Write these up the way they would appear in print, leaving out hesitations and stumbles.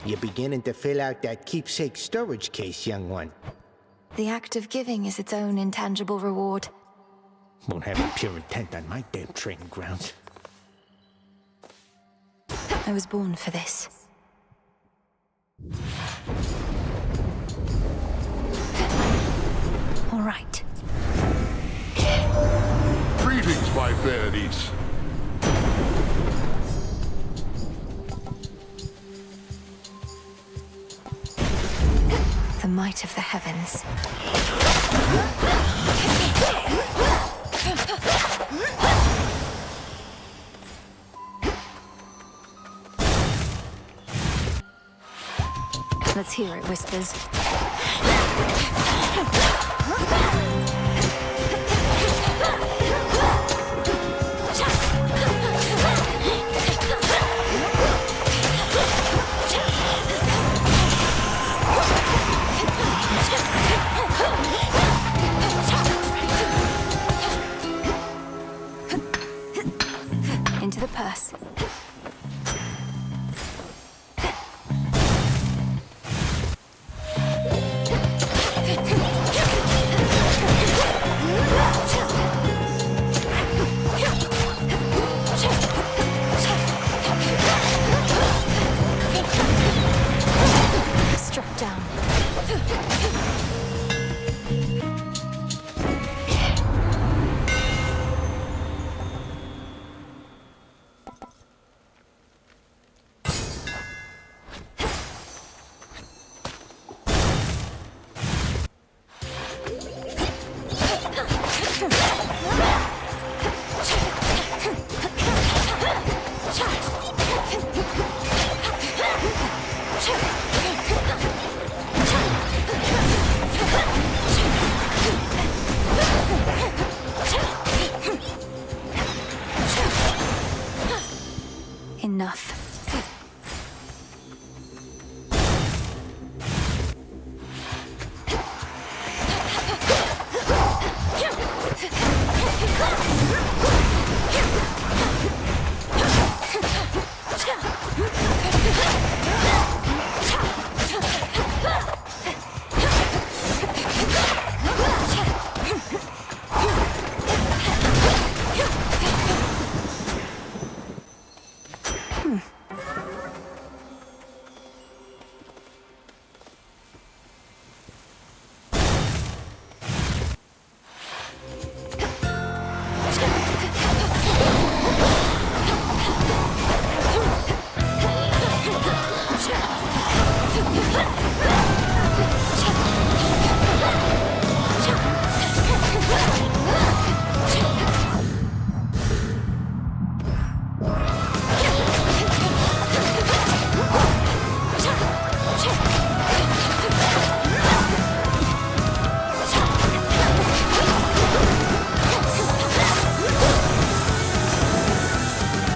You're beginning to fill out that keepsake storage case, young one. The act of giving is its own intangible reward. Won't have a pure intent on my damn training grounds. I was born for this. All right. Greetings, my fair niece. The might of the heavens. Let's hear it, Whispers. Into the purse. Struck down. Enough.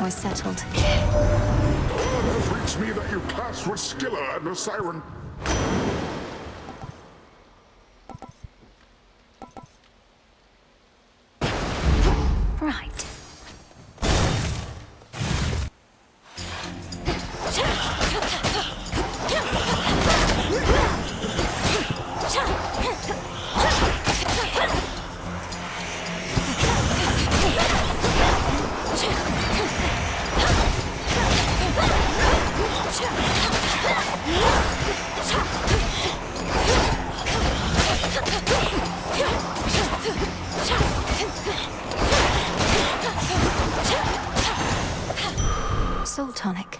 We're settled. Word has reached me that you clashed with Skilla and the Siren. Right. Soul tonic.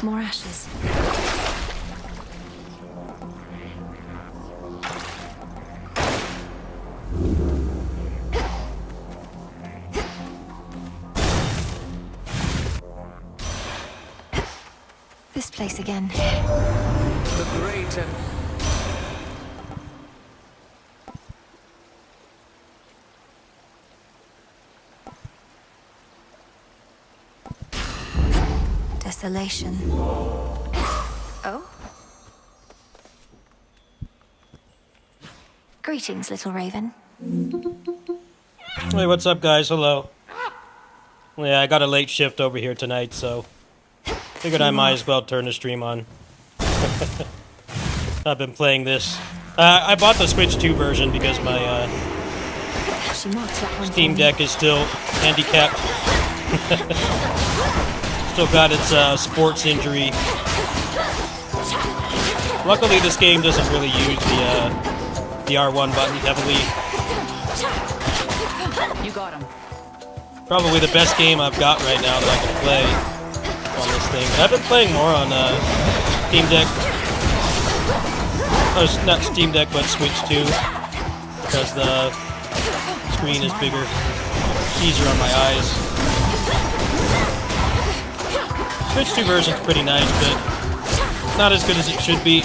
More ashes. This place again. The great and Desolation. Oh? Greetings, little raven. Hey, what's up, guys? Hello. Yeah, I got a late shift over here tonight, so figured I might as well turn the stream on. I've been playing this. I bought the Switch 2 version because my Steam Deck is still handicapped. Still got its sports injury. Luckily, this game doesn't really use the R1 button heavily. you got him. Probably the best game I've got right now that I can play on this thing. I've been playing more on Steam Deck. Oh, not Steam Deck, but Switch 2. Because the screen is bigger. Easier on my eyes. Switch 2 version's pretty nice, but not as good as it should be.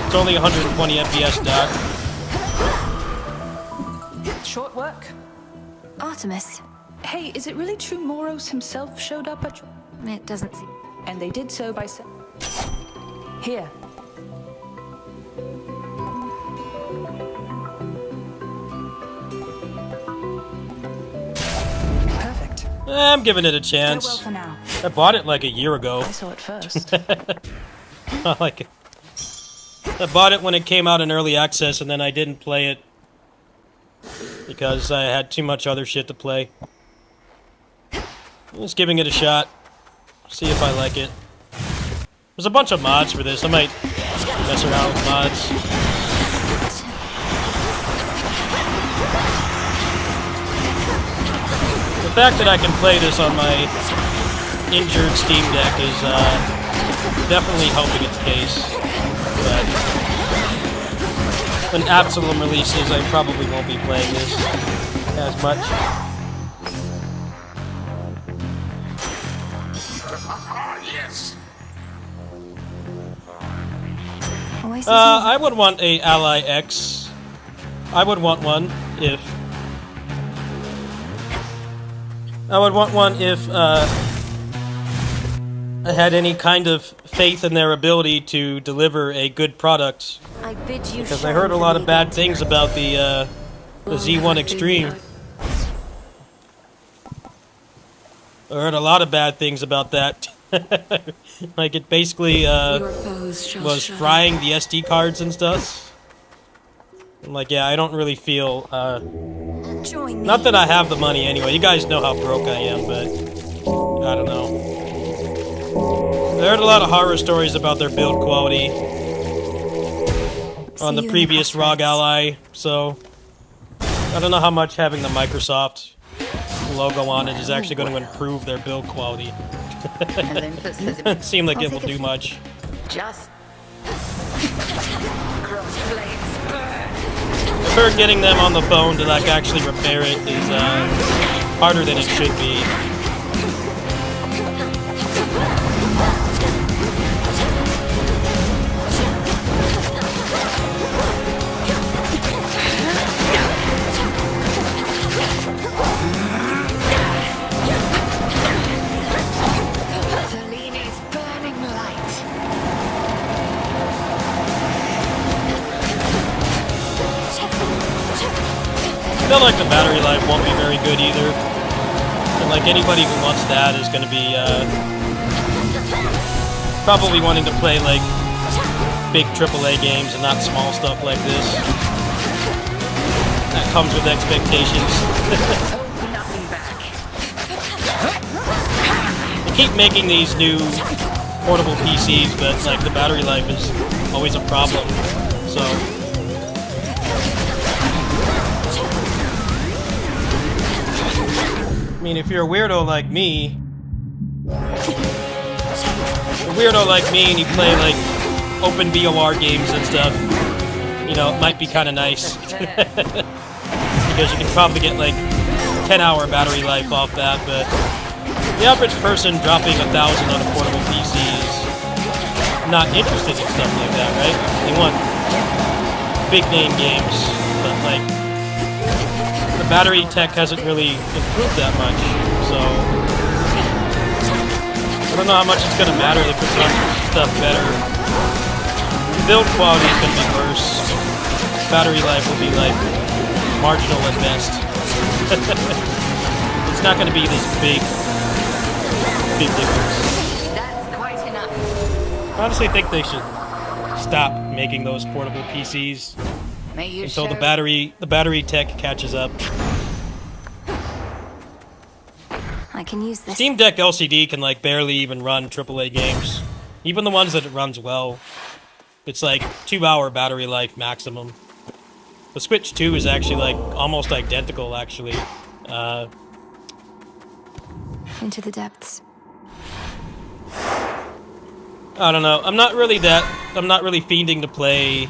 It's only 120 FPS dock. Short work. Artemis. Hey, is it really true Moros himself showed up at... It doesn't seem... And they did so by... Here. Perfect. I'm giving it a Farewell chance. for now. I bought it like a year ago. I saw it first. I like it. I bought it when it came out in early access, and then I didn't play it because I had too much other shit to play. I'm just giving it a shot. See if I like it. There's a bunch of mods for this. I might mess around with mods. The fact that I can play this on my injured Steam Deck is definitely helping its case. But when Absalom releases, I probably won't be playing this as much. Yes. I would want a Ally X. I would want one if... I would want one if I had any kind of faith in their ability to deliver a good product. I bid you Because I heard a lot of bad things about the Z1 Extreme. I heard a lot of bad things about that. Like it basically was frying the SD cards and stuff. I'm like, yeah, I don't really feel... not that I have the money anyway. You guys know how broke I am, but... I don't know. I heard a lot of horror stories about their build quality on the previous ROG Ally, so... I don't know how much having the Microsoft logo on it is actually going to improve their build quality. It seemed like it will do much. Just I've heard getting them on the phone to like actually repair it is harder than it should be. Cellini's burning light. I feel like the battery life won't be very good either. And like anybody who wants that is going to be probably wanting to play like big AAA games and not small stuff like this. That comes with expectations. They keep making these new portable PCs, but like the battery life is always a problem. So mean, if you're a weirdo like me, and you play like open BOR games and stuff, you know, it might be kind of nice. Because you can probably get like 10-hour battery life off that, but the average person dropping 1,000 on a portable PC is not interested in stuff like that, right? They want big name games, but like the battery tech hasn't really improved that much, so I don't know how much it's gonna matter if it runs stuff better. The build quality is gonna be worse. Battery life will be like marginal at best. It's not gonna be this big difference. That's quite enough. I honestly think they should stop making those portable PCs until the battery tech catches up. I can use this. Steam Deck LCD can like barely even run AAA games. Even the ones that it runs well. It's like 2-hour battery life maximum. The Switch 2 is actually like almost identical actually. Into the depths. I don't know. I'm not really fiending to play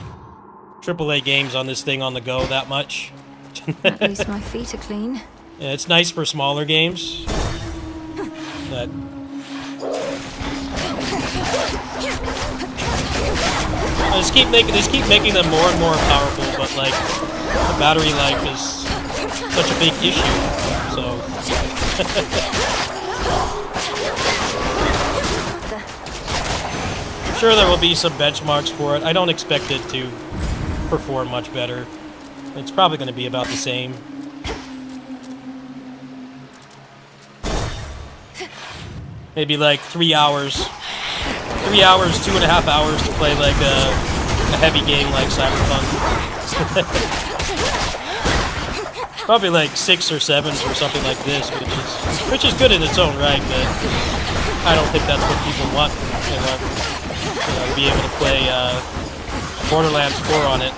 AAA games on this thing on the go that much. At least my feet are clean. Yeah, it's nice for smaller games. But they keep making them more and more powerful, but like the battery life is such a big issue. So I'm sure there will be some benchmarks for it. I don't expect it to perform much better. It's probably going to be about the same. Maybe like 3 hours. 3 hours, 2.5 hours to play like a heavy game like Cyberpunk. Probably like 6 or 7 or something like this, which is good in its own right, but I don't think that's what people want. They want to be able to play Borderlands 4 on it.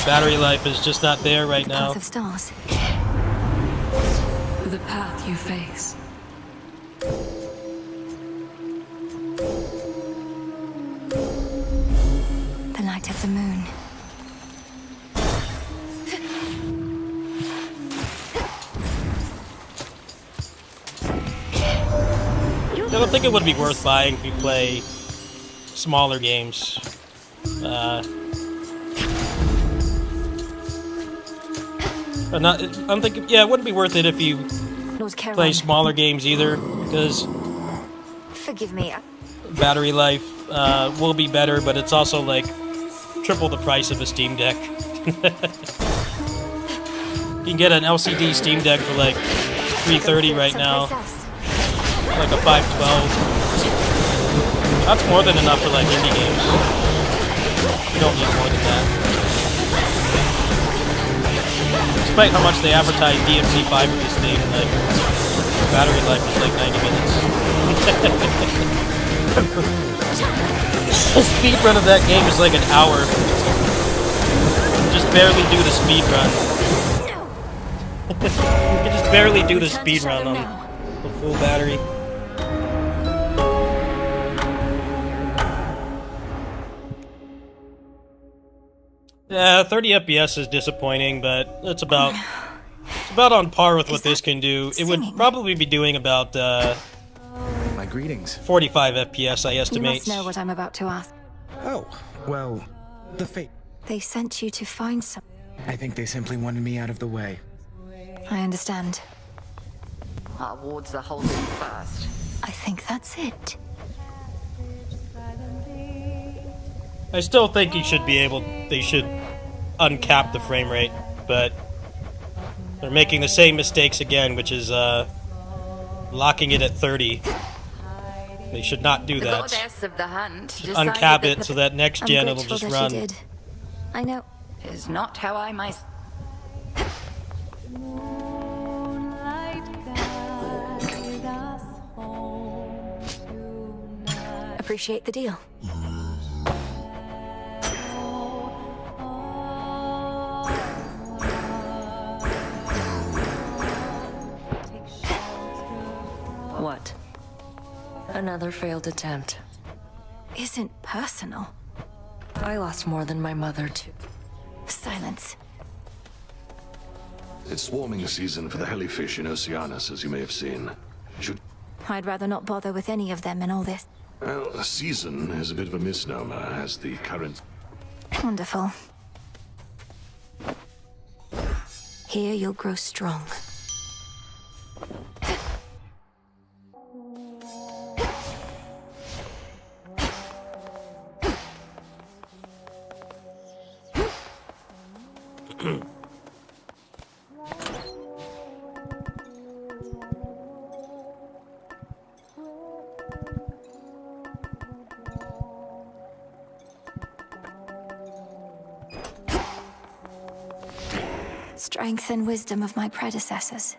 Battery life is just not there right now. Path of stars. The path you face. The light of the moon. I don't think it would be worth buying if you play smaller games. I'm thinking, yeah, it wouldn't be worth it if you play smaller games either, because Forgive me. battery life will be better, but it's also like triple the price of a Steam Deck. You can get an LCD Steam Deck for like $330 right now, like a 512. That's more than enough for like indie games. You don't need more than that. Despite how much they advertise DMC5 for this thing, like battery life is like 90 minutes. The speed run of that game is like an hour. Just barely do the speed run. You can just barely do the speed run on the full battery. Yeah, 30 FPS is disappointing, but it's about on par with what this can do. It would probably be doing about My greetings. 45 FPS, I You estimate. must know what I'm about to ask. Oh, well, the fate. They sent you to find some. I think they simply wanted me out of the way. I understand. Our wards are holding first. I think that's it. I still think they should uncap the frame rate, but they're making the same mistakes again, which is locking it at 30. They should not do that. The goddess of the hunt Should uncap it so that next gen it'll just run. Did. I know. is not how I myself. Appreciate the deal. Another failed attempt. Isn't personal. I lost more than my mother, too. Silence. It's swarming season for the hellyfish in Oceanus, as you may have seen. I'd rather not bother with any of them in all this. Well, a season is a bit of a misnomer, as the current... Wonderful. Here you'll grow strong. Strength and wisdom of my predecessors.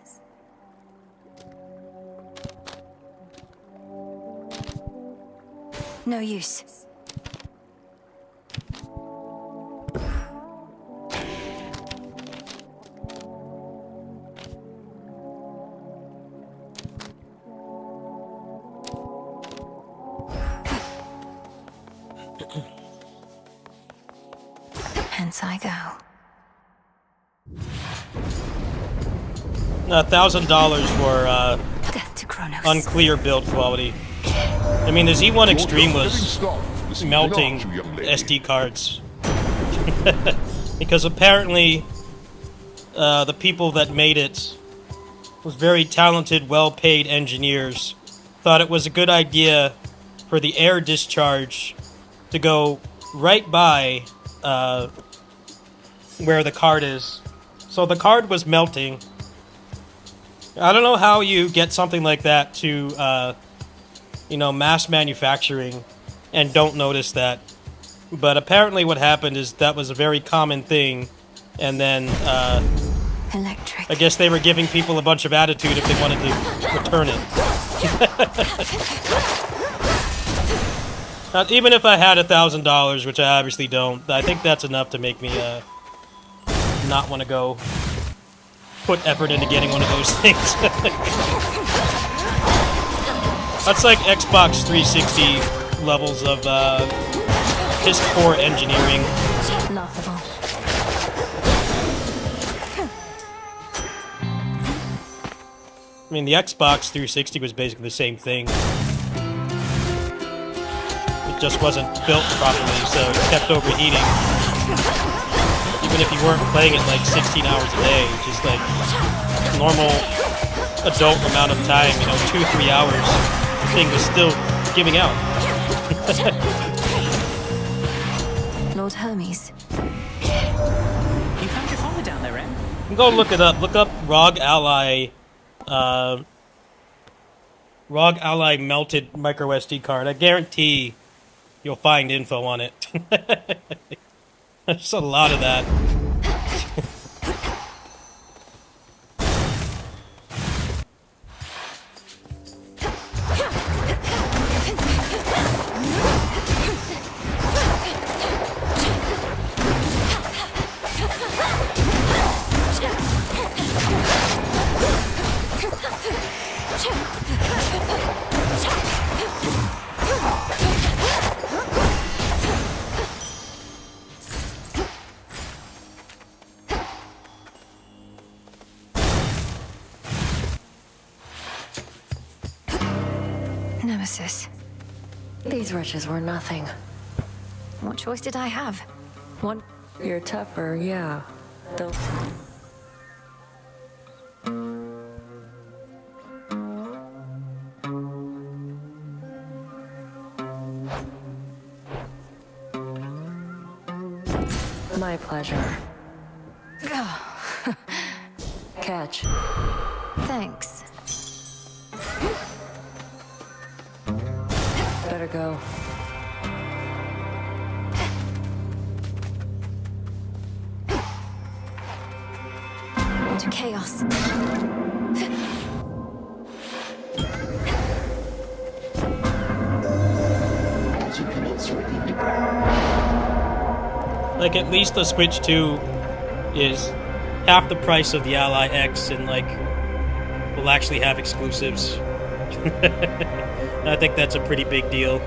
No use. Hence I go. $1,000 for Death to Kronos. unclear build quality. I mean, the Z1 Extreme was melting SD cards. Because apparently the people that made it was very talented, well-paid engineers thought it was a good idea for the air discharge to go right by where the card is. So the card was melting. I don't know how you get something like that to, mass manufacturing and don't notice that. But apparently what happened is that was a very common thing. And then, Electric. I guess they were giving people a bunch of attitude if they wanted to return it. Now, even if I had $1,000, which I obviously don't, I think that's enough to make me, not want to go put effort into getting one of those things. That's like Xbox 360 levels of piss poor engineering. Laughable. I mean, the Xbox 360 was basically the same thing. It just wasn't built properly, so it kept overheating. Even if you weren't playing it like 16 hours a day, just like normal adult amount of time, 2-3 hours, the thing was still giving out. Lord Hermes. You found your father down there, Ren? Go look it up. Look up ROG Ally melted micro SD card. I guarantee you'll find info on it. There's a lot of that. Nemesis. These riches were nothing. What choice did I have? One. You're tougher, yeah. Though. My pleasure. Catch. Thanks. Better go. To chaos. Like, at least the Switch 2 is half the price of the Ally X and, like, will actually have exclusives. I think that's a pretty big deal.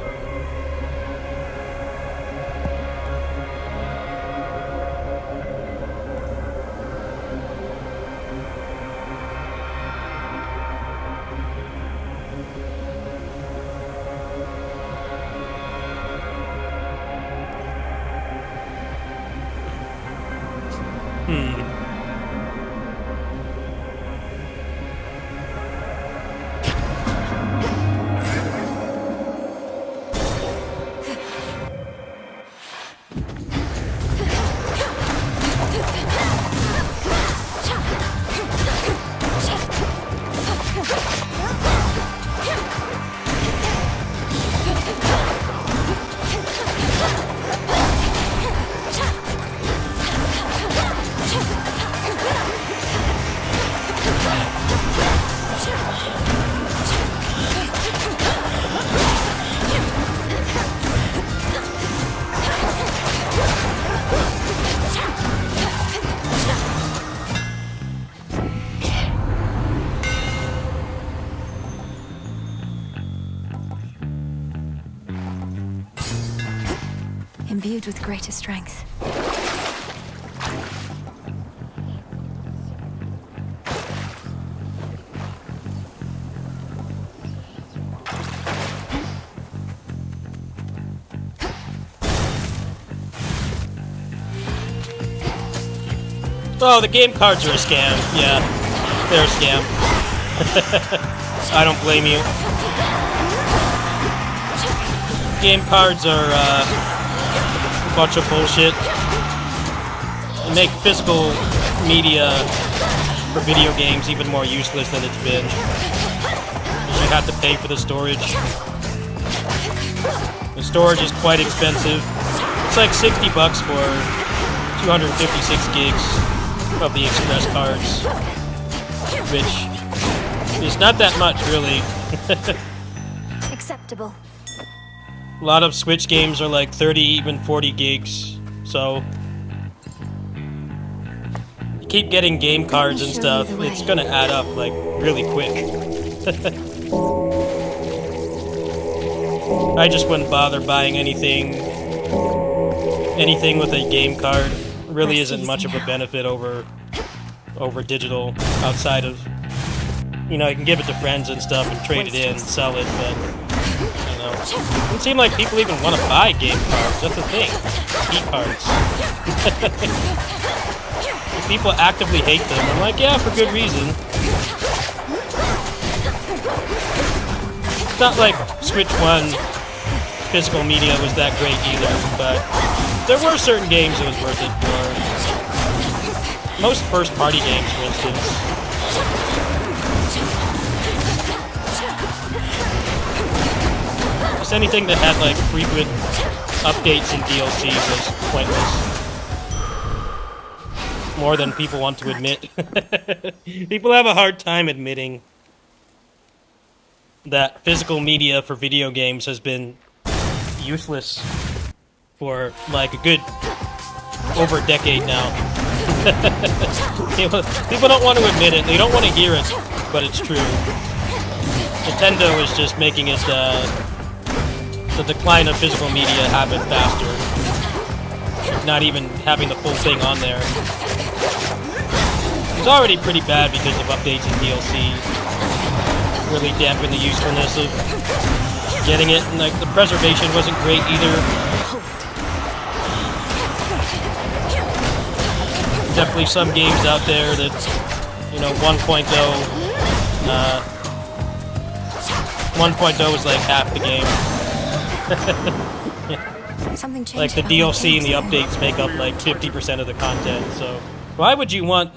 Imbued with greater strength. Oh, the game cards are a scam. Yeah, they're a scam. I don't blame you. Game cards are a bunch of bullshit. They make physical media for video games even more useless than it's been. You have to pay for the storage. The storage is quite expensive. It's like $60 for 256 gigs of the Express cards, which is not that much, really. Acceptable. A lot of Switch games are like 30, even 40 gigs, so you keep getting game cards and stuff, it's gonna add up, like, really quick. I just wouldn't bother buying anything with a game card. Really isn't much of a benefit over digital, outside of, you know, you can give it to friends and stuff and trade it in and sell it, but, you know, it doesn't seem like people even want to buy game cards. That's the thing. E-cards. People actively hate them. I'm like, yeah, for good reason. It's not like Switch 1 physical media was that great either, but there were certain games it was worth it for. Most first-party games, for instance. Just anything that had, like, frequent updates and DLC was pointless. More than people want to admit. People have a hard time admitting that physical media for video games has been useless for, like, a good over a decade now. People don't want to admit it. They don't want to hear it, but it's true. Nintendo is just making it the decline of physical media happen faster. Not even having the full thing on there. It's already pretty bad because of updates and DLC. Really dampen the usefulness of getting it, and like the preservation wasn't great either. Definitely some games out there that, you know, 1.0 1.0 is like half the game. Like the DLC and the updates make up like 50% of the content, so why would you want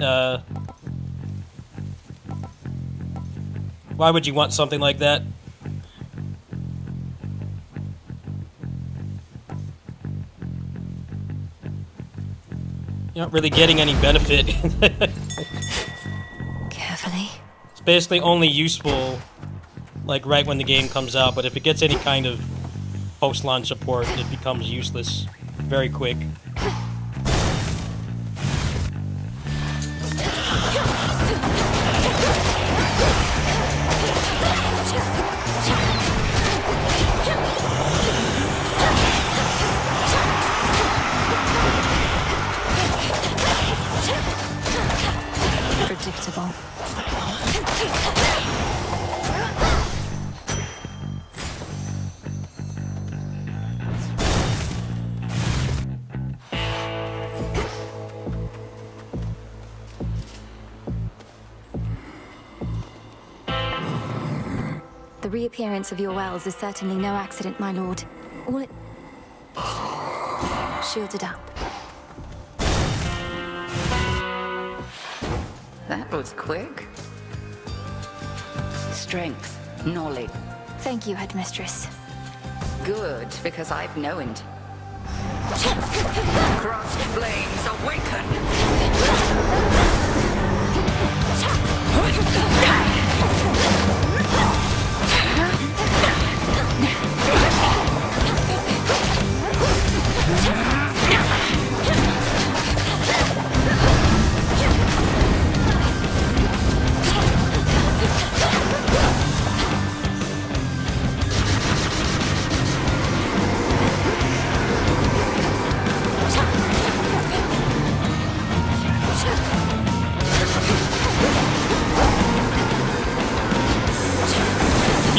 something like that? You're not really getting any benefit. Carefully. It's basically only useful, like, right when the game comes out, but if it gets any kind of post-launch support, it becomes useless very quick. careful. The reappearance of your wells is certainly no accident, my lord. All it... shielded up. That was quick. Strength, knowledge. Thank you, headmistress. Good, because I've known. Crossed flames awaken!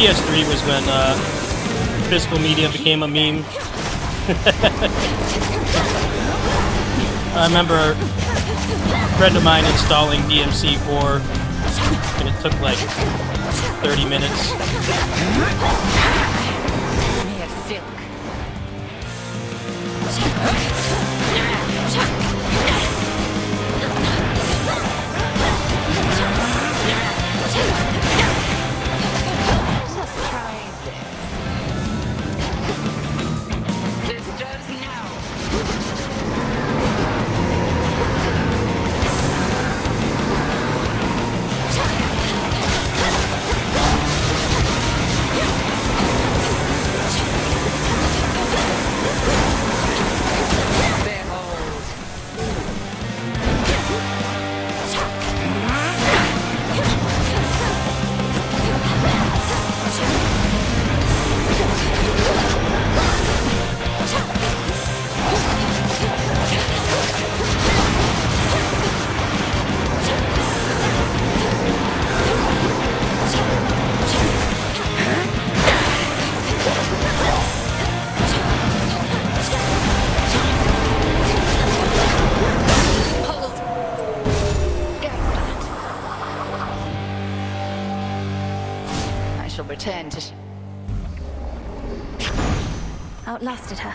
PS3 was when physical media became a meme. I remember a friend of mine installing DMC4, and it took like 30 minutes. Mere silk. Return to... Outlasted her.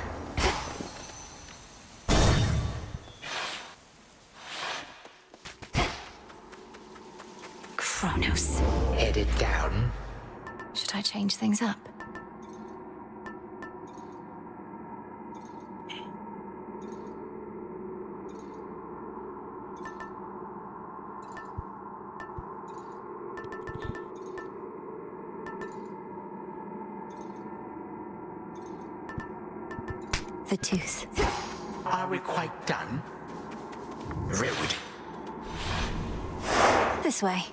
Kronos. Headed down. Should I change things up? The tooth. Are we quite done? Rude. This way.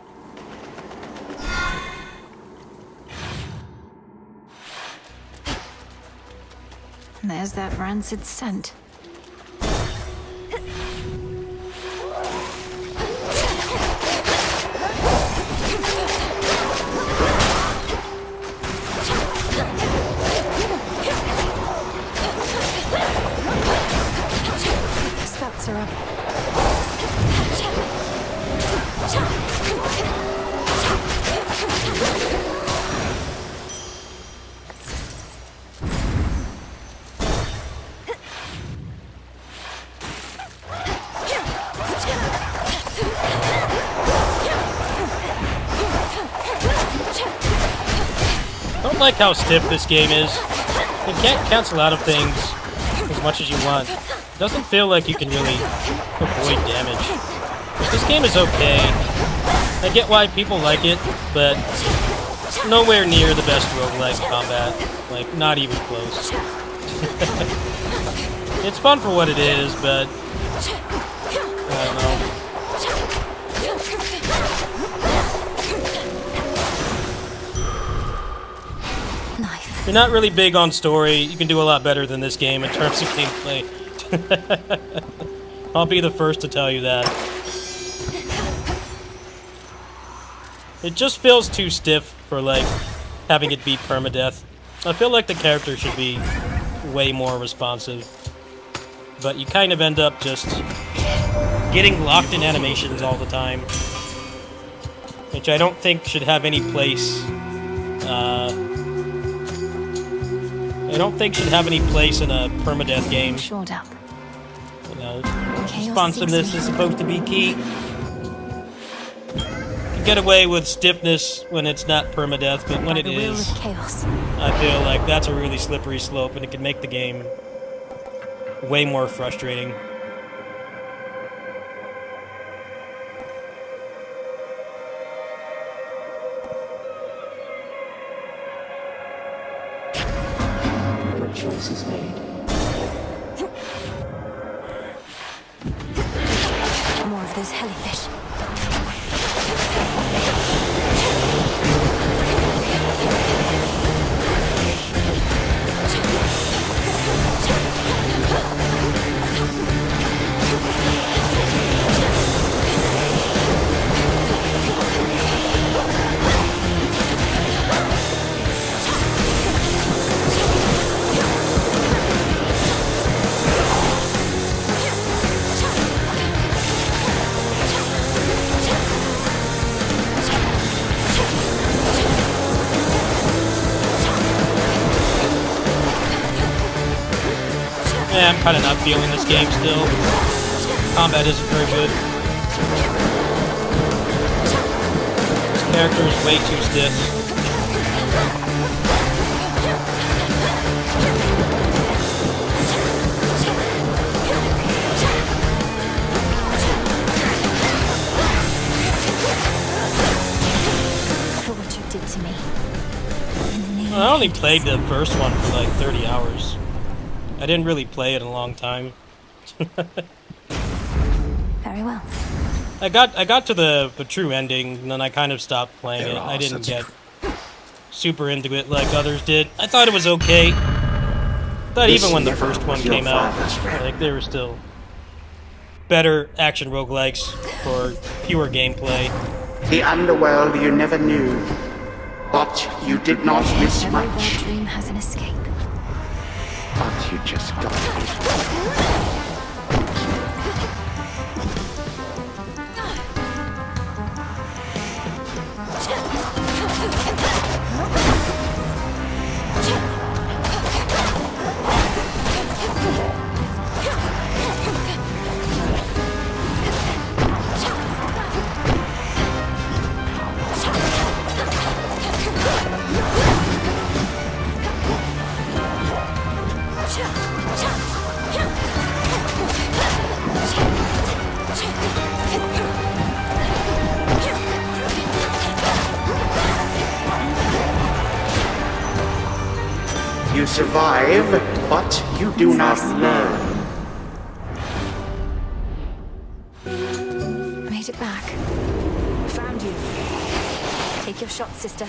There's that rancid scent. Spouts are up. I don't like how stiff this game is. You can't cancel out of things as much as you want. It doesn't feel like you can really avoid damage. This game is okay. I get why people like it, but nowhere near the best roguelike combat. Like, not even close. It's fun for what it is, but I don't know. If you're not really big on story, you can do a lot better than this game in terms of gameplay. I'll be the first to tell you that. It just feels too stiff for, like, having it be permadeath. I feel like the character should be way more responsive. But you kind of end up just getting locked in animations all the time. Which I don't think should have any place. I don't think should have any place in a permadeath game. Shored up. You know, responsiveness is supposed to be key. You can get away with stiffness when it's not permadeath, but when it is, chaos. I feel like that's a really slippery slope, and it can make the game way more frustrating. Choice is made. More of those jellyfish. Yeah, I'm kind of not feeling this game still. Combat isn't very good. This character is way too stiff. For what you did to me. I only played the first one for like 30 hours. I didn't really play it in a long time. Very well. I got to the true ending, and then I kind of stopped playing it. I didn't get super into it like others did. I thought it was okay. I thought even when the first one came out, like there were still better action roguelikes for pure gameplay. The underworld you never knew, but you did not miss Every much. bad dream has an escape. But you just got it. You survive, but you do not learn. Made it back. Found you. Take your shot, sister.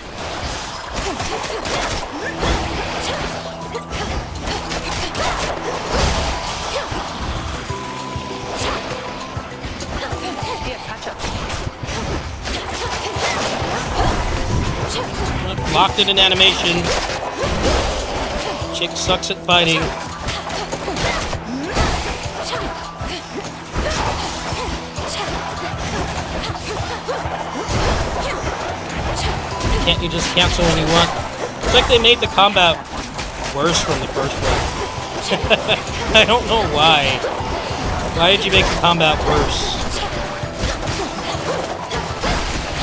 Here, catch up. Locked in an animation. Chick sucks at fighting. Can't you just cancel when you want? It's like they made the combat worse from the first one. I don't know why. Why did you make the combat worse?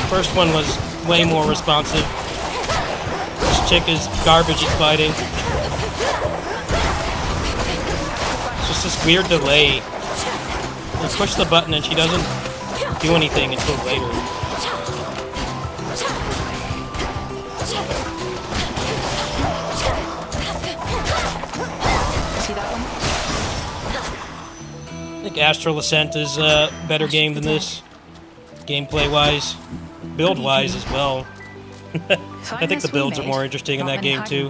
The first one was way more responsive. This chick is garbage at fighting. It's just this weird delay. You push the button and she doesn't do anything until later. See that one? I think Astral Ascent is a better game than this. Gameplay-wise. Build-wise as well. I think the builds are more interesting in that game too.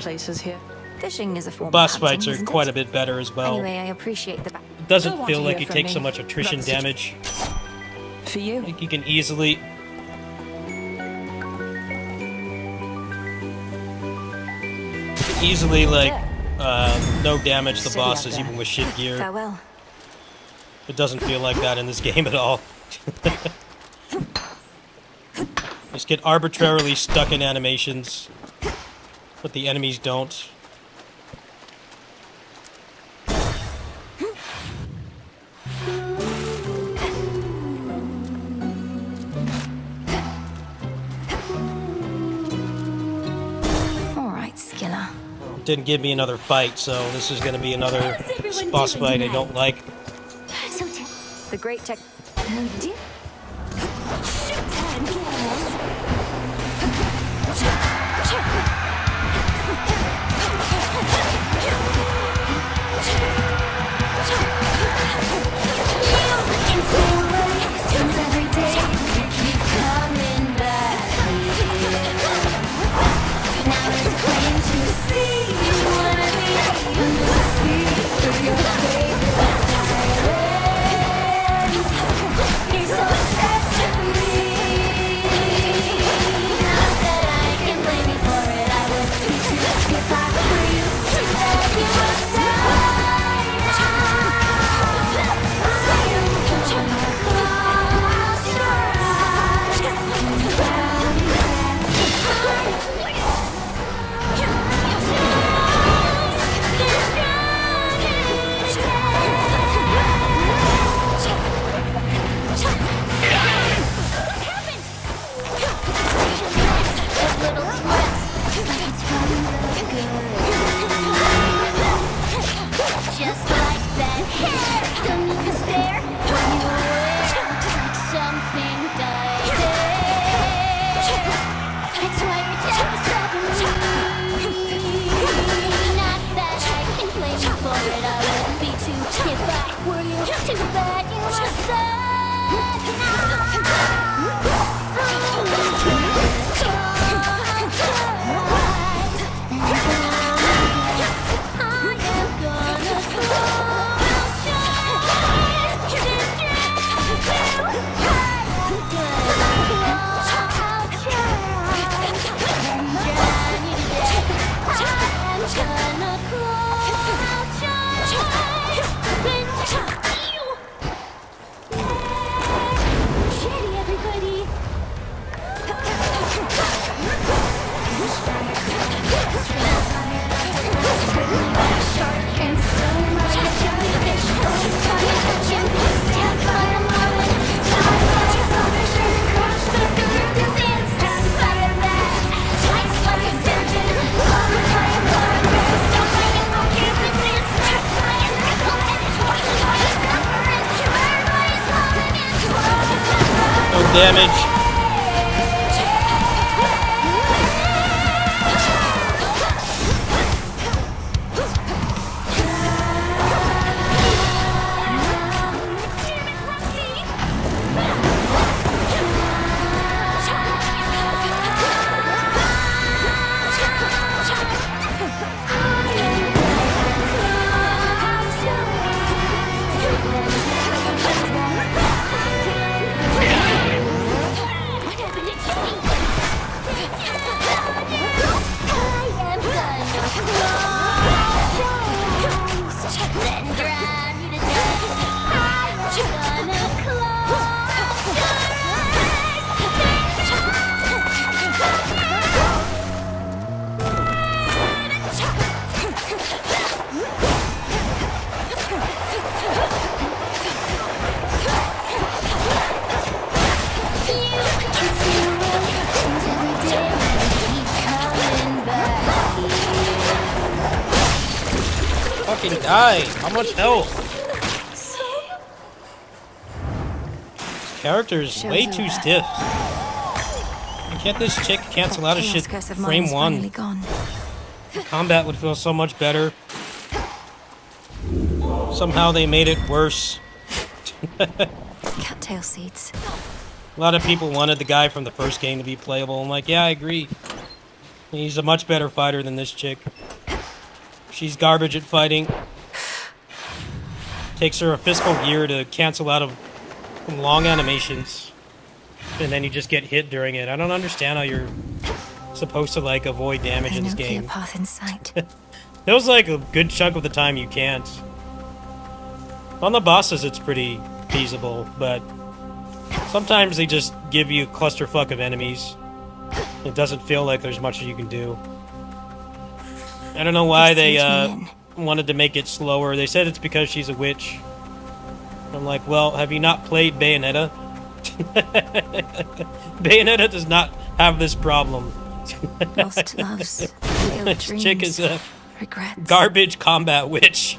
Fishing is a form Boss of fights hunting, are isn't quite it? a bit better as well. Anyway, I appreciate the. It doesn't Don't feel want to like you hear take from so me. much attrition That's it. damage. For you. Like you can easily easily, like, no damage the bosses, even with shit gear. Farewell. It doesn't feel like that in this game at all. Just get arbitrarily stuck in animations, but the enemies don't. Alright, Skiller. Didn't give me another fight, so this is going to be another boss fight I don't like. The great tech. Damage. Fucking die! How much health? This character is way too stiff. Why can't this chick cancel out of shit frame one? Combat would feel so much better. Somehow they made it worse. Cattail seeds. A lot of people wanted the guy from the first game to be playable. I'm like, yeah, I agree. He's a much better fighter than this chick. She's garbage at fighting. Takes her a fiscal year to cancel out of long animations. And then you just get hit during it. I don't understand how you're supposed to like avoid damage in this game. Path in sight. Feels like a good chunk of the time you can't. On the bosses, it's pretty feasible, but sometimes they just give you a clusterfuck of enemies. It doesn't feel like there's much you can do. I don't know why they wanted to make it slower. They said it's because she's a witch. I'm like, well, have you not played Bayonetta? Bayonetta does not have this problem. Lost loves, This dreams, chick is a regrets. garbage combat witch.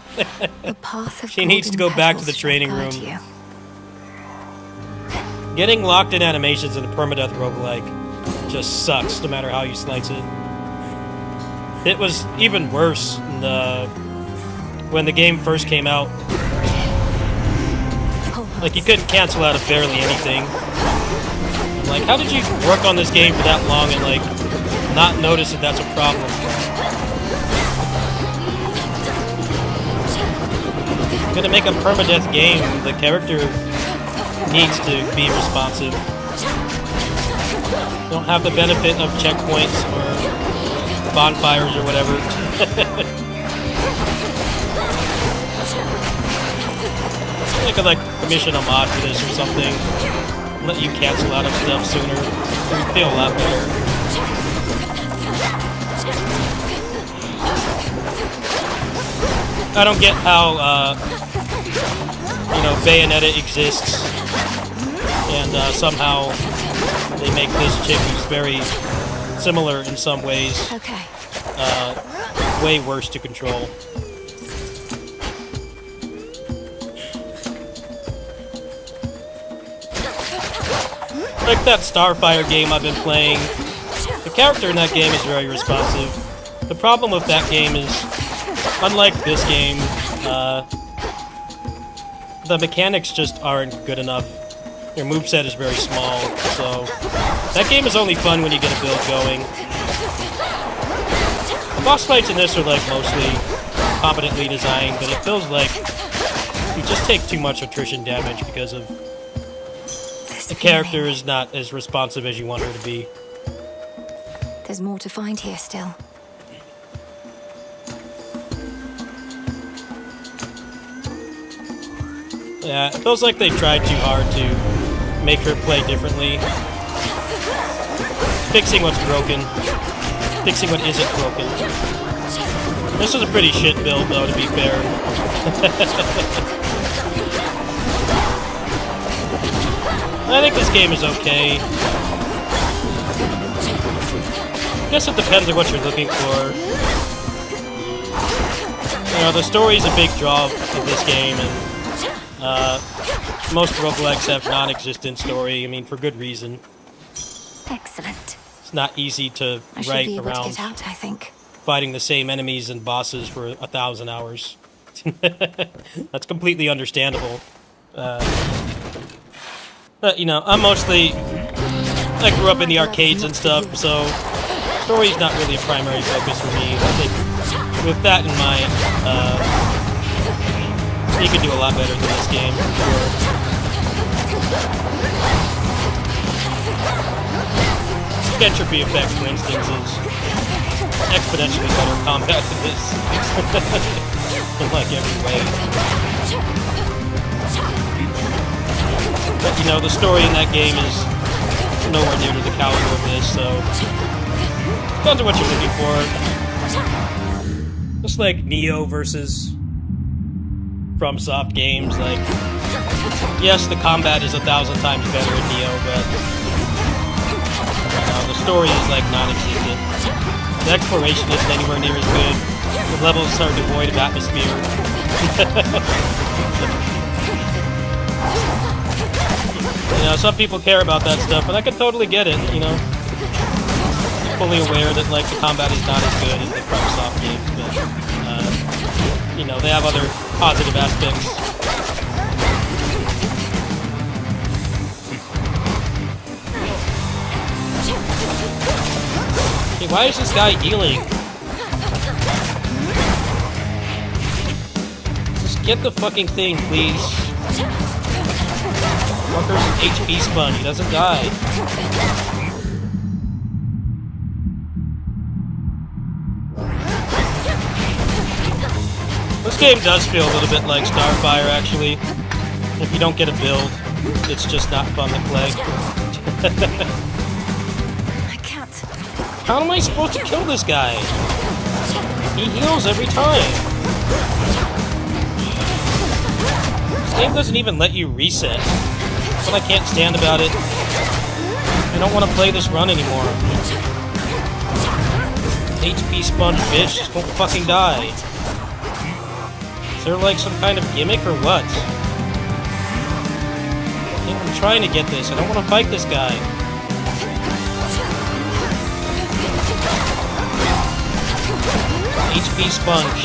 The path of She needs to go golden back to the petals training shall room. guide you. Getting locked in animations in a permadeath roguelike just sucks, no matter how you slice it. It was even worse when the game first came out. Like, you couldn't cancel out of barely anything. I'm like, how did you work on this game for that long and, like, not notice that that's a problem? If you're gonna make a permadeath game, the character needs to be responsive. You don't have the benefit of checkpoints or bonfires or whatever. I could like commission a mod for this or something. Let you cancel out of stuff sooner. It would feel a lot better. I don't get how you know, Bayonetta exists and somehow they make this chick who's very similar in some ways way worse to control. Like that Starfire game I've been playing, the character in that game is very responsive. The problem with that game is, unlike this game, the mechanics just aren't good enough. Your moveset is very small, so that game is only fun when you get a build going. The boss fights in this are like mostly competently designed, but it feels like you just take too much attrition damage because of the character is not as responsive as you want her to be. There's more to find here still. Yeah, it feels like they tried too hard to make her play differently. Fixing what's broken. Fixing what isn't broken. This is a pretty shit build, though, to be fair. I think this game is okay. I guess it depends on what you're looking for. You know, the story's a big draw of this game, and most roguelikes have non-existent story. I mean, for good reason. Excellent. It's not easy to write around out, I think. fighting the same enemies and bosses for 1,000 hours. That's completely understandable. But, you know, I grew up in the arcades and stuff, so story's not really a primary focus for me. I think with that in mind, you can do a lot better than this game, for sure. Entropy effect, for instance, is exponentially better combat than this. In like every way. But you know, the story in that game is nowhere near to the caliber of this, so depends on what you're looking for. Just like Neo versus FromSoft games, like, yes, the combat is 1,000 times better in Neo, but the story is like non-existent. The exploration isn't anywhere near as good. The levels are devoid of atmosphere. You know, some people care about that stuff, and I can totally get it, you know. I'm fully aware that, like, the combat is not as good as the FromSoft games, but, you know, they have other positive aspects. Hey, why is this guy healing? Just get the fucking thing, please. Fucker's an HP spun, he doesn't die. game does feel a little bit like Starfire, actually. If you don't get a build, it's just not fun to play. I can't. How am I supposed to kill this guy? He heals every time. This game doesn't even let you reset. But I can't stand about it. I don't want to play this run anymore. HP sponge bitch, just won't fucking die. Is there like some kind of gimmick or what? I'm trying to get this. I don't want to fight this guy. HP sponge.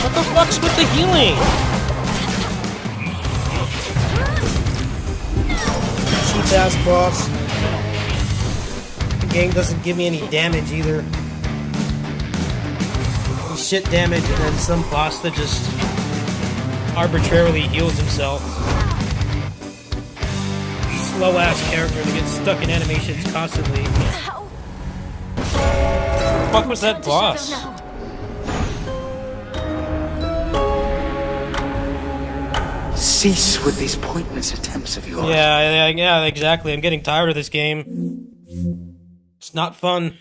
What the fuck's with the healing? Cheap ass boss. The game doesn't give me any damage either. Shit damage and then some boss that just arbitrarily heals himself. Slow ass character that gets stuck in animations constantly. What the fuck was that boss? Cease with these pointless attempts of yours. Yeah, exactly. I'm getting tired of this game. It's not fun.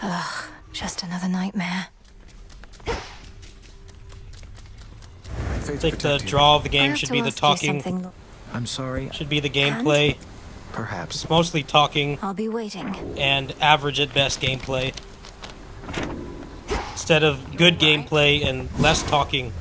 Ugh, just another nightmare. I think the draw of the game should be the talking. I'm sorry. Should be the gameplay. Perhaps. It's mostly talking. I'll be waiting. And average at best gameplay. Instead of good gameplay and less talking.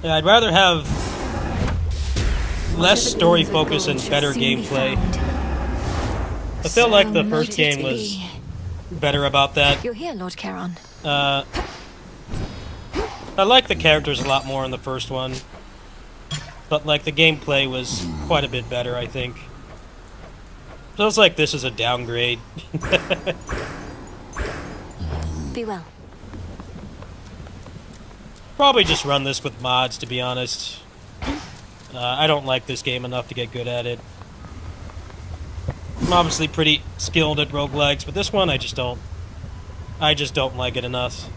Yeah, I'd rather have less story focus and better gameplay. I feel like the first game was better about that. You're here, Lord Charon. I like the characters a lot more in the first one. But like the gameplay was quite a bit better, I think. Feels like this is a downgrade. Be well. Probably just run this with mods, to be honest. I don't like this game enough to get good at it. I'm obviously pretty skilled at roguelikes, but this one I just don't like it enough.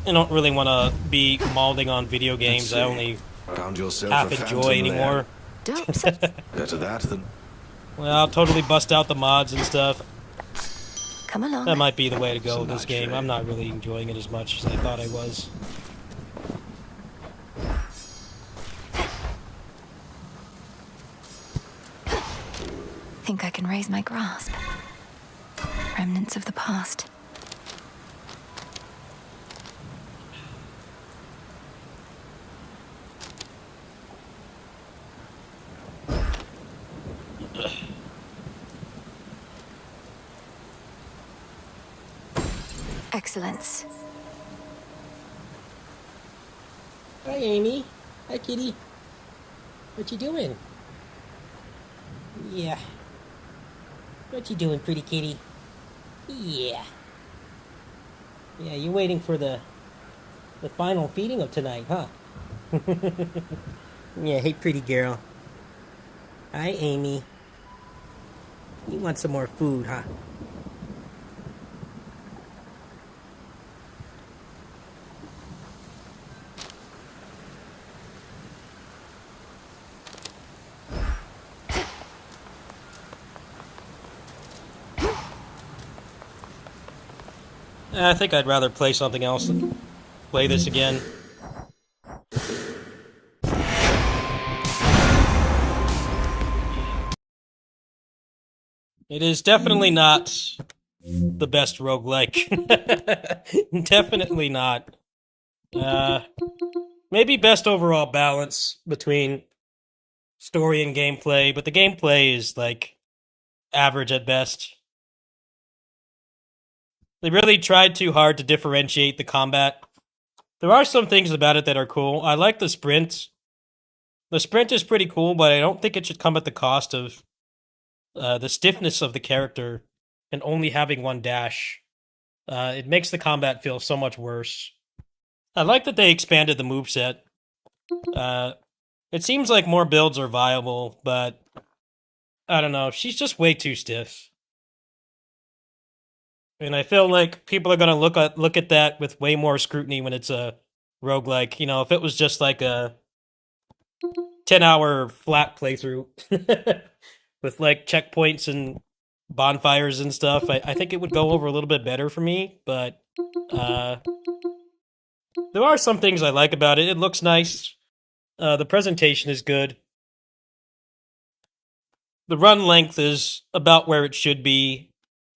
I don't really want to be mauling on video games I only half enjoy anymore. Better that than... Well, I'll totally bust out the mods and stuff. Come along. That might be the way to go with this game. I'm not really enjoying it as much as I thought I was. Think I can raise my grasp. Remnants of the past. Excellence. Hi, Amy. Hi, kitty. What you doing? Yeah. What you doing, pretty kitty? Yeah. Yeah, you're waiting for the final feeding of tonight, huh? Yeah, hey, pretty girl. Hi, Amy. You want some more food, huh? I think I'd rather play something else than play this again. It is definitely not the best roguelike. Definitely not. Maybe best overall balance between story and gameplay, but the gameplay is, like, average at best. They really tried too hard to differentiate the combat. There are some things about it that are cool. I like the sprint. The sprint is pretty cool, but I don't think it should come at the cost of the stiffness of the character and only having one dash. It makes the combat feel so much worse. I like that they expanded the moveset. It seems like more builds are viable, but I don't know. She's just way too stiff. And I feel like people are going to look at that with way more scrutiny when it's a roguelike. You know, if it was just like a 10-hour flat playthrough with like checkpoints and bonfires and stuff, I think it would go over a little bit better for me, but there are some things I like about it. It looks nice. The presentation is good. The run length is about where it should be,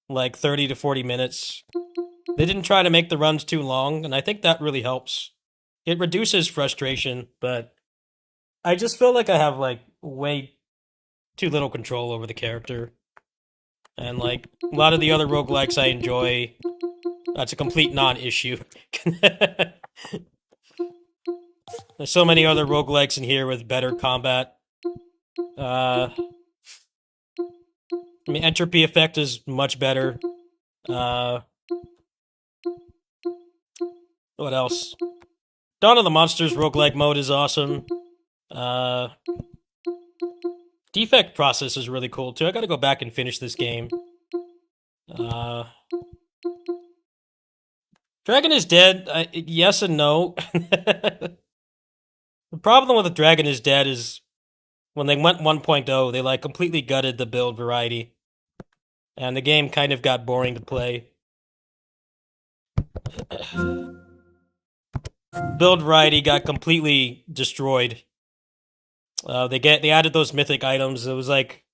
like 30 to 40 minutes. They didn't try to make the runs too long, and I think that really helps. It reduces frustration, but I just feel like I have like way too little control over the character. And like a lot of the other roguelikes I enjoy, that's a complete non-issue. There's so many other roguelikes in here with better combat. I mean, Entropy Effect is much better. What else? Dawn of the Monsters roguelike mode is awesome. Defect Process is really cool too. I gotta go back and finish this game. Dragon is Dead, yes and no. The problem with the Dragon is Dead is when they went 1.0, they like completely gutted the build variety. And the game kind of got boring to play. Build variety got completely destroyed. They added those mythic items. It was like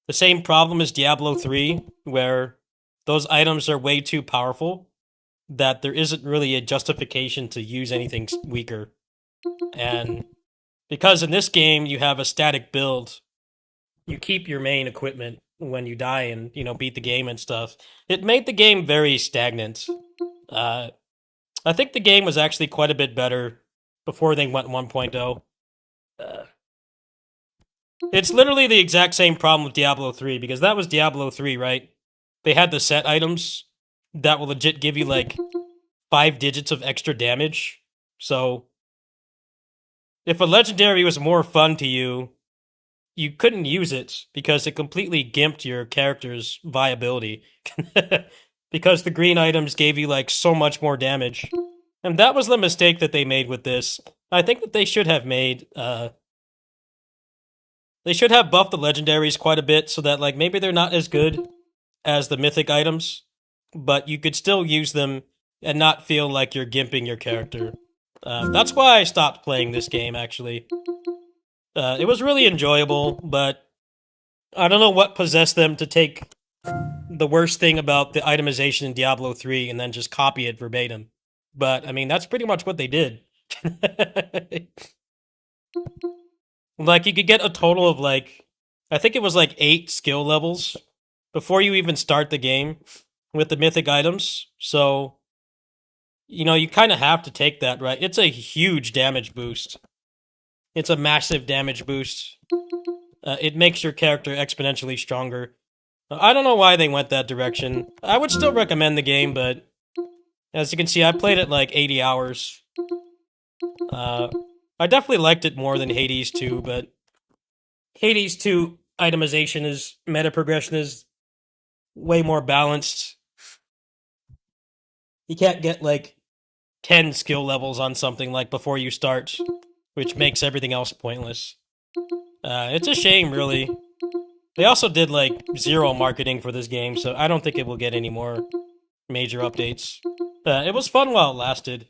the same problem as Diablo 3, where those items are way too powerful that there isn't really a justification to use anything weaker. And because in this game you have a static build, you keep your main equipment when you die and, you know, beat the game and stuff. It made the game very stagnant. I think the game was actually quite a bit better before they went 1.0. It's literally the exact same problem with Diablo 3, because that was Diablo 3, right? They had the set items that will legit give you like 5 digits of extra damage. So if a legendary was more fun to you, you couldn't use it because it completely gimped your character's viability. Because the green items gave you like so much more damage. And that was the mistake that they made with this. I think that they should have made they should have buffed the legendaries quite a bit so that like maybe they're not as good as the mythic items, but you could still use them and not feel like you're gimping your character. That's why I stopped playing this game, actually. It was really enjoyable, but I don't know what possessed them to take the worst thing about the itemization in Diablo 3 and then just copy it verbatim. But, I mean, that's pretty much what they did. Like, you could get a total of, like, I think it was like 8 skill levels before you even start the game with the mythic items. So, you know, you kind of have to take that, right? It's a huge damage boost. It's a massive damage boost. It makes your character exponentially stronger. I don't know why they went that direction. I would still recommend the game, but as you can see, I played it like 80 hours. I definitely liked it more than Hades 2, but Hades 2 itemization is, meta progression is way more balanced. You can't get like 10 skill levels on something like before you start, which makes everything else pointless. It's a shame, really. They also did like 0 marketing for this game, so I don't think it will get any more major updates. It was fun while it lasted.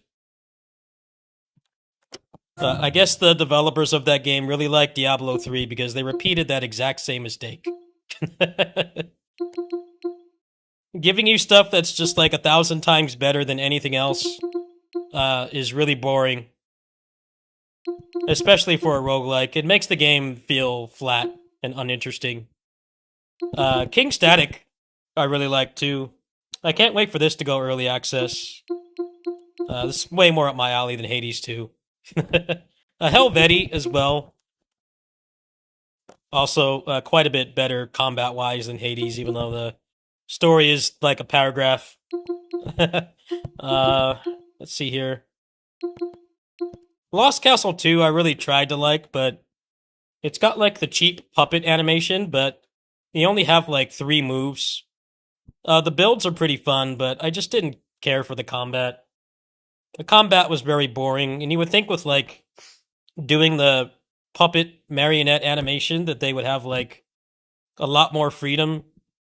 I guess the developers of that game really liked Diablo 3 because they repeated that exact same mistake. Giving you stuff that's just like 1,000 times better than anything else is really boring. Especially for a roguelike. It makes the game feel flat and uninteresting. King Static I really like too. I can't wait for this to go early access. This is way more up my alley than Hades 2. Helvetti as well. Also, quite a bit better combat-wise than Hades, even though the story is like a paragraph. Let's see here. Lost Castle 2, I really tried to like, but it's got like the cheap puppet animation, but you only have like 3 moves. The builds are pretty fun, but I just didn't care for the combat. The combat was very boring, and you would think with like doing the puppet marionette animation that they would have like a lot more freedom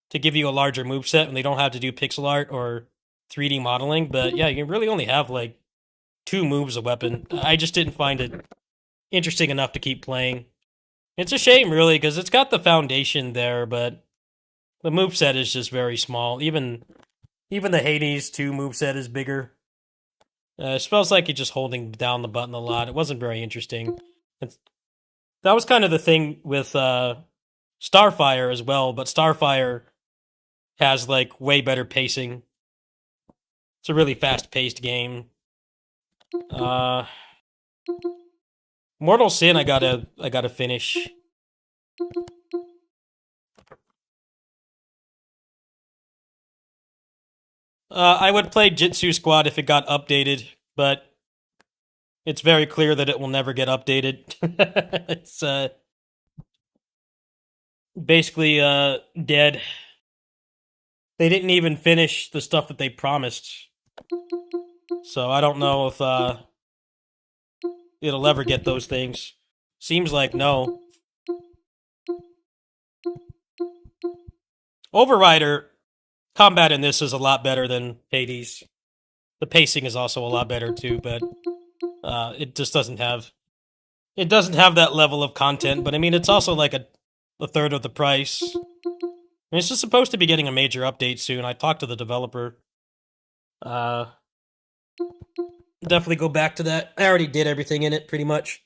to give you a larger moveset and they don't have to do pixel art or 3D modeling. But yeah, you really only have like 2 moves a weapon. I just didn't find it interesting enough to keep playing. It's a shame, really, because it's got the foundation there, but the moveset is just very small. Even the Hades 2 moveset is bigger. It smells like you're just holding down the button a lot. It wasn't very interesting. That was kind of the thing with Starfire as well, but Starfire has like way better pacing. It's a really fast-paced game. Mortal Sin I gotta finish. I would play Jitsu Squad if it got updated, but it's very clear that it will never get updated. It's basically dead. They didn't even finish the stuff that they promised. So I don't know if it'll ever get those things. Seems like no. Overrider combat in this is a lot better than Hades. The pacing is also a lot better too, but it just doesn't have that level of content. But I mean, it's also like a third of the price. And it's just supposed to be getting a major update soon. I talked to the developer. Definitely go back to that. I already did everything in it, pretty much.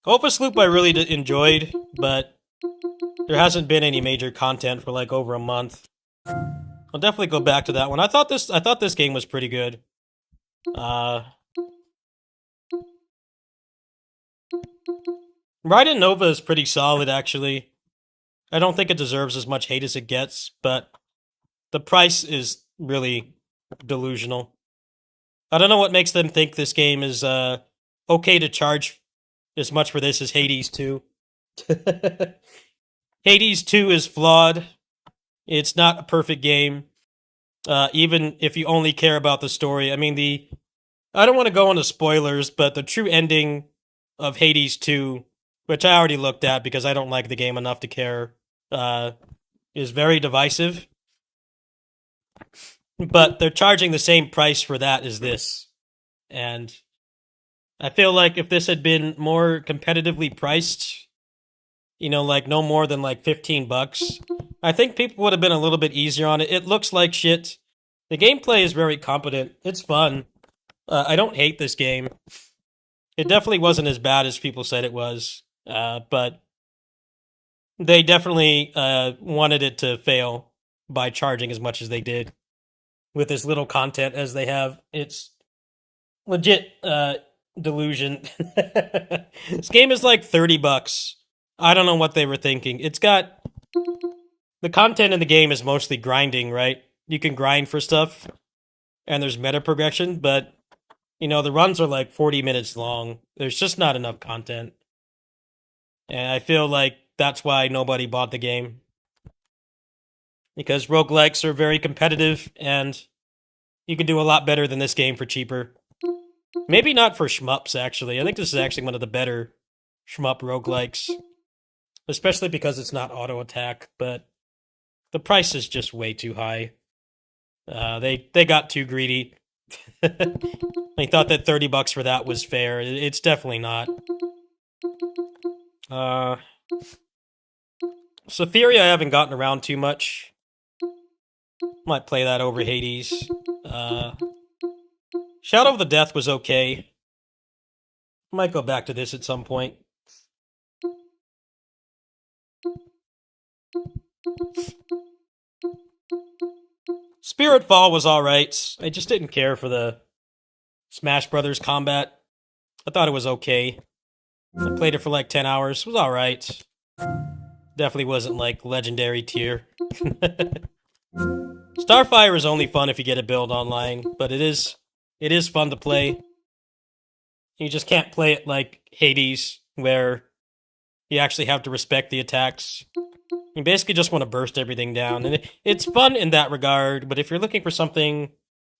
Opus Loop I really enjoyed, but there hasn't been any major content for like over a month. I'll definitely go back to that one. I thought this game was pretty good. Raiden Nova is pretty solid, actually. I don't think it deserves as much hate as it gets, but the price is really delusional. I don't know what makes them think this game is okay to charge as much for this as Hades 2. Hades 2 is flawed. It's not a perfect game. Even if you only care about the story. I mean, I don't want to go into spoilers, but the true ending of Hades 2, which I already looked at because I don't like the game enough to care, is very divisive. But they're charging the same price for that as this. And I feel like if this had been more competitively priced, like no more than like $15, I think people would have been a little bit easier on it. It looks like shit. The gameplay is very competent. It's fun. I don't hate this game. It definitely wasn't as bad as people said it was. But they definitely wanted it to fail by charging as much as they did with as little content as they have. It's legit delusion. This game is like $30. I don't know what they were thinking. It's got... The content in the game is mostly grinding, right? You can grind for stuff, and there's meta progression, but, the runs are like 40 minutes long. There's just not enough content. And I feel like that's why nobody bought the game. Because roguelikes are very competitive, and you can do a lot better than this game for cheaper. Maybe not for shmups, actually. I think this is actually one of the better shmup roguelikes. Especially because it's not auto-attack, but the price is just way too high. They got too greedy. They thought that $30 for that was fair. It's definitely not. Symphoria I haven't gotten around too much. Might play that over Hades. Shadow of the Death was okay. Might go back to this at some point. Spiritfall was alright. I just didn't care for the Smash Brothers combat. I thought it was okay. I played it for like 10 hours. It was alright. Definitely wasn't like legendary tier. Starfire is only fun if you get a build online, but it is fun to play. You just can't play it like Hades, where you actually have to respect the attacks. You basically just want to burst everything down, and it's fun in that regard. But if you're looking for something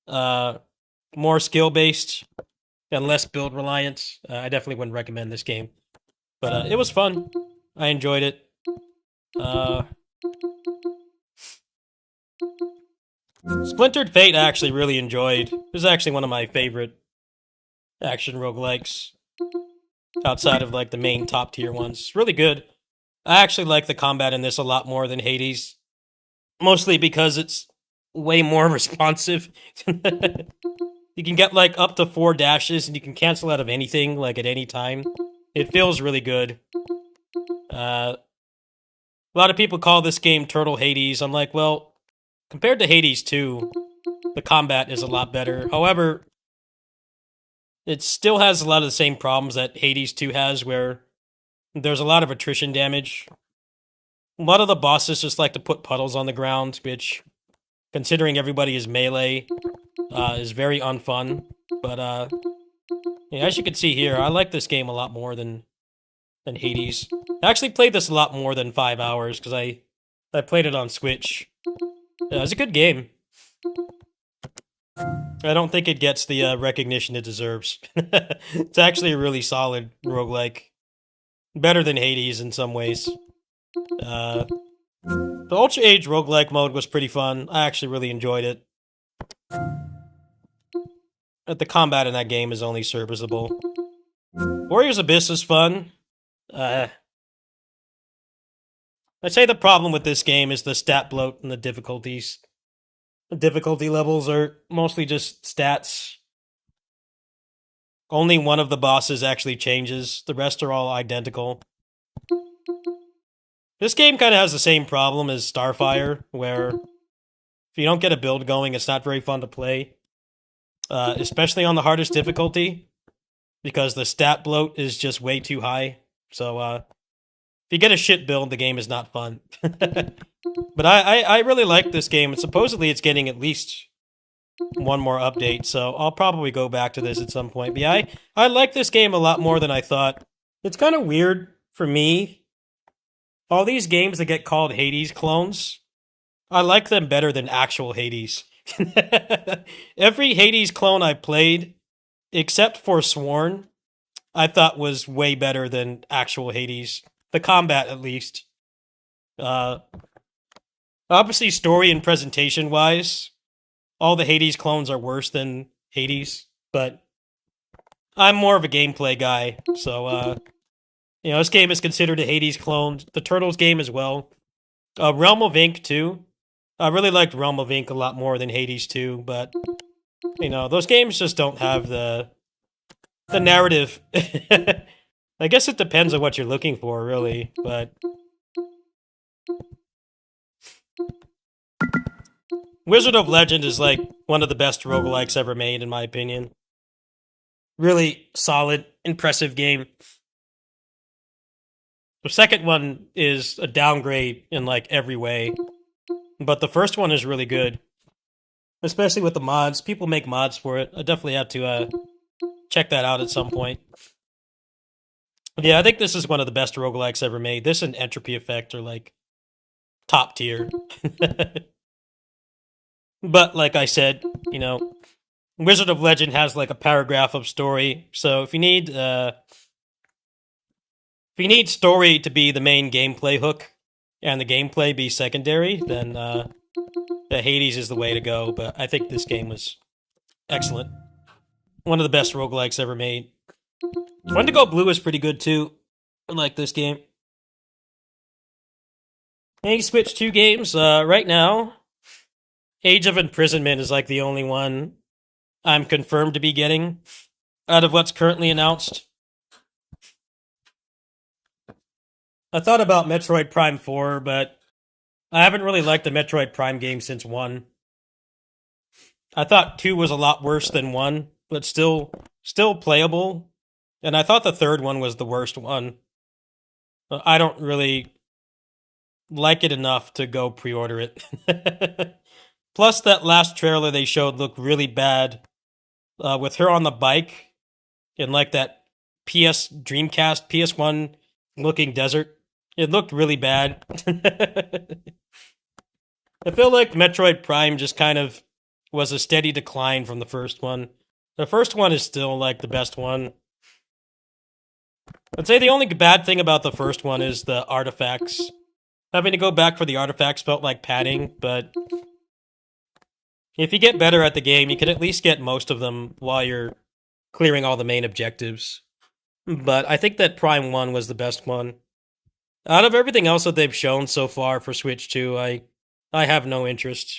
more skill-based and less build reliance, I definitely wouldn't recommend this game. But it was fun. I enjoyed it. Splintered Fate I actually really enjoyed. It was actually one of my favorite action roguelikes. Outside of like the main top tier ones. It's really good. I actually like the combat in this a lot more than Hades. Mostly because it's way more responsive. You can get like up to 4 dashes and you can cancel out of anything like at any time. It feels really good. A lot of people call this game Turtle Hades. I'm like, well, compared to Hades 2, the combat is a lot better. However, it still has a lot of the same problems that Hades 2 has, where there's a lot of attrition damage. A lot of the bosses just like to put puddles on the ground, which, considering everybody is melee, is very unfun. But, yeah, as you can see here, I like this game a lot more than Hades. I actually played this a lot more than 5 hours, because I played it on Switch. Yeah, it was a good game. I don't think it gets the recognition it deserves. It's actually a really solid roguelike. Better than Hades in some ways. The Ultra Age roguelike mode was pretty fun. I actually really enjoyed it. But the combat in that game is only serviceable. Warriors Abyss is fun. I'd say the problem with this game is the stat bloat and the difficulties. The difficulty levels are mostly just stats. Only one of the bosses actually changes. The rest are all identical. This game kind of has the same problem as Starfire, where if you don't get a build going, it's not very fun to play. Especially on the hardest difficulty, because the stat bloat is just way too high. So, if you get a shit build, the game is not fun. But I really like this game, and supposedly it's getting at least one more update, so I'll probably go back to this at some point. But yeah, I like this game a lot more than I thought. It's kind of weird for me. All these games that get called Hades clones, I like them better than actual Hades. Every Hades clone I played, except for Sworn, I thought was way better than actual Hades. The combat, at least. Obviously, story and presentation-wise, all the Hades clones are worse than Hades, but I'm more of a gameplay guy, so, this game is considered a Hades clone. The Turtles game as well. Realm of Ink, too. I really liked Realm of Ink a lot more than Hades 2, but, those games just don't have the narrative. I guess it depends on what you're looking for, really, but Wizard of Legend is like one of the best roguelikes ever made, in my opinion. Really solid, impressive game. The second one is a downgrade in like every way, but the first one is really good, especially with the mods. People make mods for it. I definitely have to check that out at some point. Yeah, I think this is one of the best roguelikes ever made. This and Entropy Effect are like top tier. But like I said, Wizard of Legend has like a paragraph of story. So if you need story to be the main gameplay hook and the gameplay be secondary, then the Hades is the way to go. But I think this game was excellent. One of the best roguelikes ever made. Wendigo Blue is pretty good too. I like this game. Hey, Switch 2 games. Right now, Age of Imprisonment is like the only one I'm confirmed to be getting out of what's currently announced. I thought about Metroid Prime 4, but I haven't really liked the Metroid Prime game since 1. I thought 2 was a lot worse than 1, but still playable. And I thought the third one was the worst one. I don't really like it enough to go pre-order it. Plus, that last trailer they showed looked really bad. With her on the bike in like that Dreamcast, PS1 looking desert. It looked really bad. I feel like Metroid Prime just kind of was a steady decline from the first one. The first one is still like the best one. I'd say the only bad thing about the first one is the artifacts. Having to go back for the artifacts felt like padding, but if you get better at the game, you can at least get most of them while you're clearing all the main objectives. But I think that Prime 1 was the best one. Out of everything else that they've shown so far for Switch 2, I have no interest.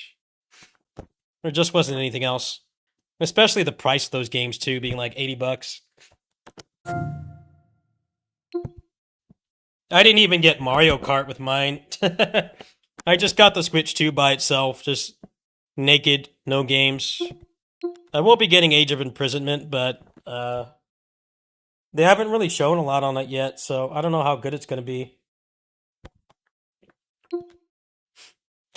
There just wasn't anything else. Especially the price of those games too, being like $80. I didn't even get Mario Kart with mine. I just got the Switch 2 by itself, just naked, no games. I will be getting Age of Imprisonment, but they haven't really shown a lot on it yet, so I don't know how good it's going to be.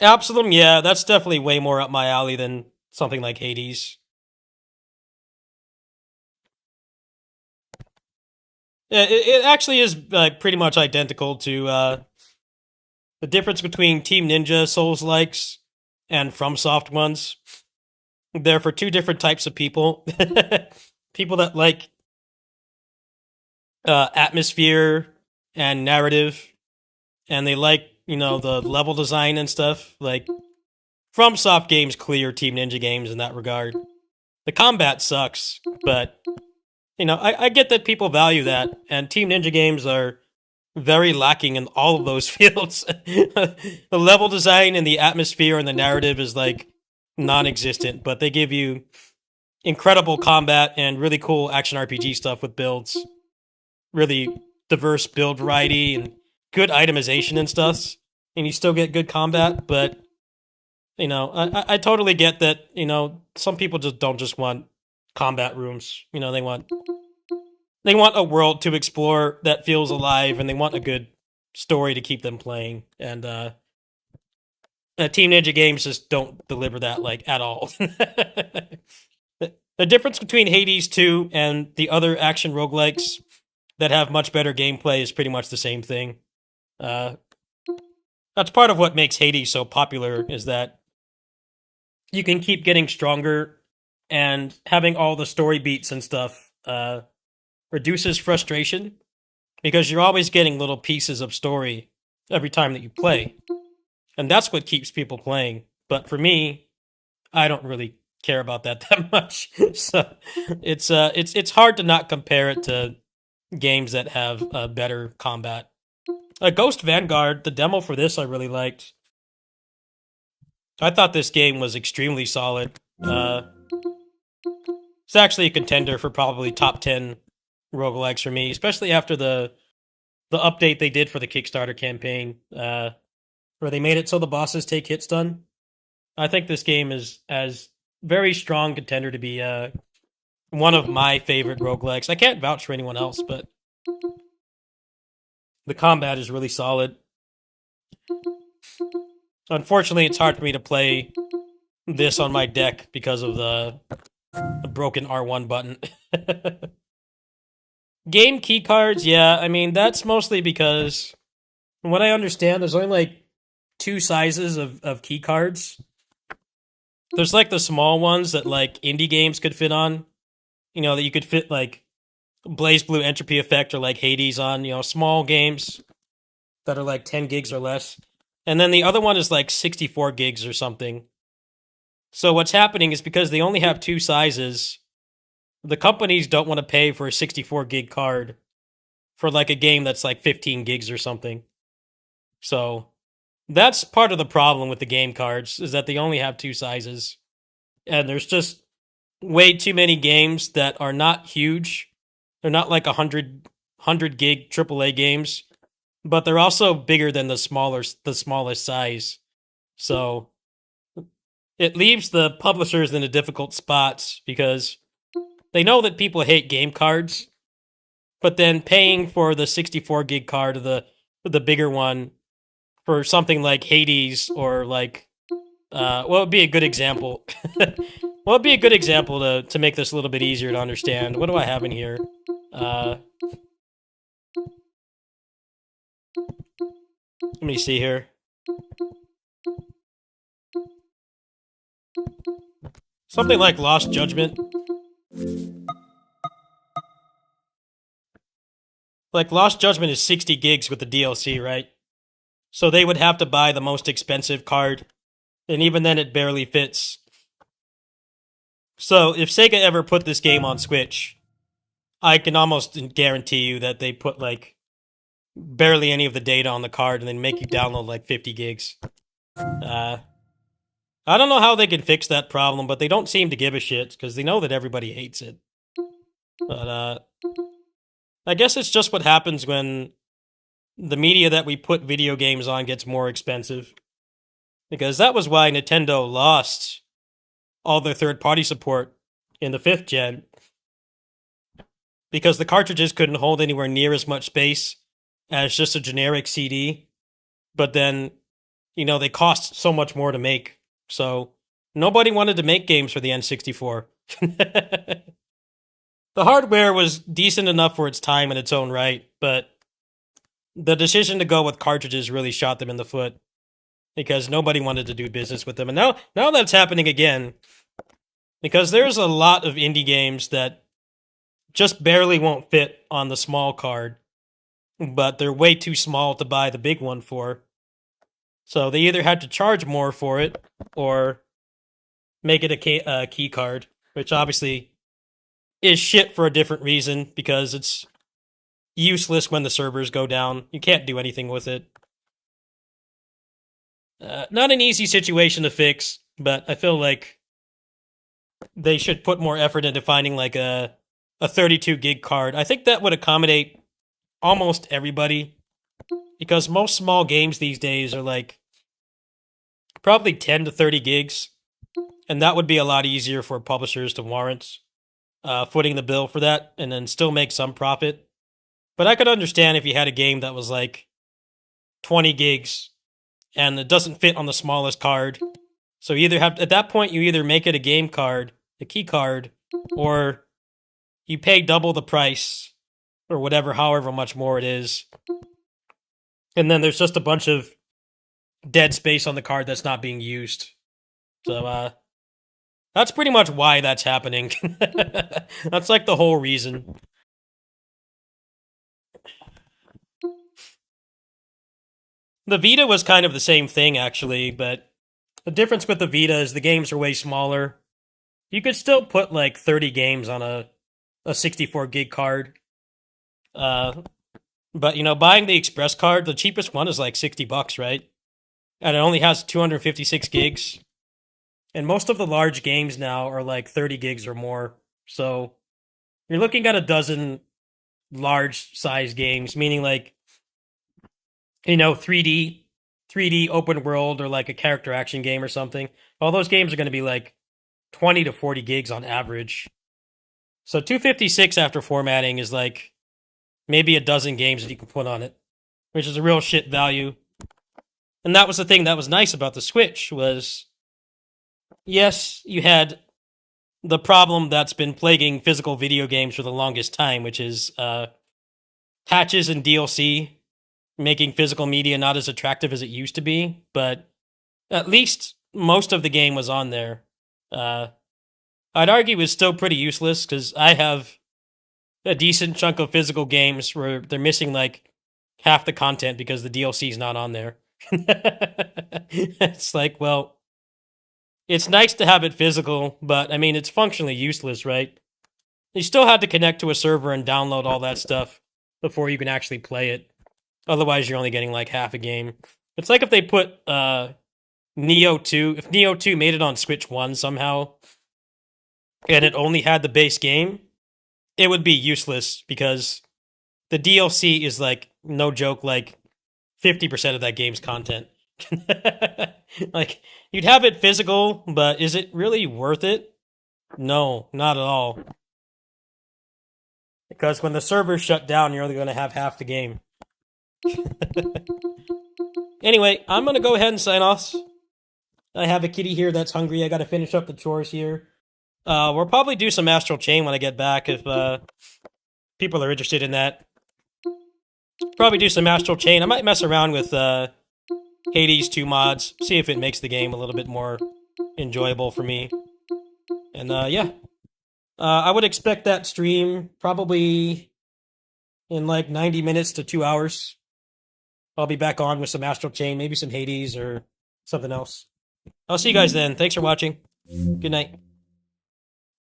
Absalom, yeah, that's definitely way more up my alley than something like Hades. It actually is pretty much identical to the difference between Team Ninja Souls-likes and FromSoft ones. They're for two different types of people. People that like atmosphere and narrative, and they like, you know, the level design and stuff. Like, FromSoft games clear Team Ninja games in that regard. The combat sucks, but you know, I get that people value that, and Team Ninja games are very lacking in all of those fields. The level design and the atmosphere and the narrative is like non-existent, but they give you incredible combat and really cool action RPG stuff with builds. Really diverse build variety and good itemization and stuff, and you still get good combat, but you know, I totally get that, you know, some people don't just want combat rooms. You know, they want a world to explore that feels alive, and they want a good story to keep them playing. And Team Ninja games just don't deliver that like at all. The difference between Hades 2 and the other action roguelikes that have much better gameplay is pretty much the same thing. That's part of what makes Hades so popular, is that you can keep getting stronger, and having all the story beats and stuff reduces frustration, because you're always getting little pieces of story every time that you play. And that's what keeps people playing. But for me, I don't really care about that much. So it's hard to not compare it to games that have better combat. Ghost Vanguard, the demo for this I really liked. I thought this game was extremely solid. It's actually a contender for probably top 10 roguelikes for me, especially after the update they did for the Kickstarter campaign, where they made it so the bosses take hit stun. I think this game is as very strong contender to be one of my favorite roguelikes. I can't vouch for anyone else, but the combat is really solid. Unfortunately, it's hard for me to play this on my deck because of the broken R1 button. Game keycards, yeah, I mean, that's mostly because, from what I understand, there's only like 2 sizes of keycards. There's like the small ones that like indie games could fit on. You know, that you could fit like Blaze Blue Entropy Effect or like Hades on, you know, small games that are like 10 gigs or less. And then the other one is like 64 gigs or something. So what's happening is, because they only have 2 sizes, the companies don't want to pay for a 64 gig card for like a game that's like 15 gigs or something. So that's part of the problem with the game cards, is that they only have 2 sizes. And there's just way too many games that are not huge. They're not like 100 gig AAA games, but they're also bigger than the smallest size. So it leaves the publishers in a difficult spot, because they know that people hate game cards, but then paying for the 64 gig card, the bigger one, for something like Hades or like, what would be a good example? What would be a good example to make this a little bit easier to understand? What do I have in here? Let me see here. Something like Lost Judgment. Like, Lost Judgment is 60 gigs with the DLC, right? So they would have to buy the most expensive card, and even then it barely fits. So if Sega ever put this game on Switch, I can almost guarantee you that they put, like, barely any of the data on the card and then make you download, like, 50 gigs. I don't know how they can fix that problem, but they don't seem to give a shit, because they know that everybody hates it. But, I guess it's just what happens when the media that we put video games on gets more expensive. Because that was why Nintendo lost all their third-party support in the 5th gen. Because the cartridges couldn't hold anywhere near as much space as just a generic CD. But then, you know, they cost so much more to make. So nobody wanted to make games for the N64. The hardware was decent enough for its time in its own right, but the decision to go with cartridges really shot them in the foot because nobody wanted to do business with them. And now that's happening again because there's a lot of indie games that just barely won't fit on the small card, but they're way too small to buy the big one for. So they either had to charge more for it or make it a key card, which obviously is shit for a different reason because it's useless when the servers go down. You can't do anything with it. Not an easy situation to fix, but I feel like they should put more effort into finding like a 32 gig card. I think that would accommodate almost everybody because most small games these days are like probably 10 to 30 gigs, and that would be a lot easier for publishers to warrant footing the bill for that and then still make some profit. But I could understand if you had a game that was like 20 gigs and it doesn't fit on the smallest card. So you either have, at that point, you either make it a game card, a key card, or you pay double the price or whatever, however much more it is. And then there's just a bunch of dead space on the card that's not being used. So, that's pretty much why that's happening. That's like the whole reason. The Vita was kind of the same thing, actually, but the difference with the Vita is the games are way smaller. You could still put like 30 games on a 64 gig card. But, you know, buying the Express card, the cheapest one is like $60, right? And it only has 256 gigs. And most of the large games now are like 30 gigs or more. So you're looking at a dozen large size games, meaning like, you know, 3D open world or like a character action game or something. All those games are going to be like 20 to 40 gigs on average. So 256 after formatting is like maybe a dozen games that you can put on it, which is a real shit value. And that was the thing that was nice about the Switch was, yes, you had the problem that's been plaguing physical video games for the longest time, which is patches and DLC making physical media not as attractive as it used to be. But at least most of the game was on there. I'd argue it's still pretty useless because I have a decent chunk of physical games where they're missing like half the content because the DLC is not on there. It's like, well, it's nice to have it physical, but I mean, it's functionally useless, right? You still have to connect to a server and download all that stuff before you can actually play it. Otherwise, you're only getting like half a game. It's like if they put Neo 2, if Neo 2 made it on Switch 1 somehow, and it only had the base game, it would be useless because the DLC is like, no joke, like 50% of that game's content. Like, you'd have it physical, but is it really worth it? No, not at all. Because when the servers shut down, you're only going to have half the game. Anyway, I'm going to go ahead and sign off. I have a kitty here that's hungry. I got to finish up the chores here. We'll probably do some Astral Chain when I get back if people are interested in that. Probably do some Astral Chain. I might mess around with Hades 2 mods. See if it makes the game a little bit more enjoyable for me. And yeah. I would expect that stream probably in like 90 minutes to 2 hours. I'll be back on with some Astral Chain, maybe some Hades or something else. I'll see you guys then. Thanks for watching. Good night.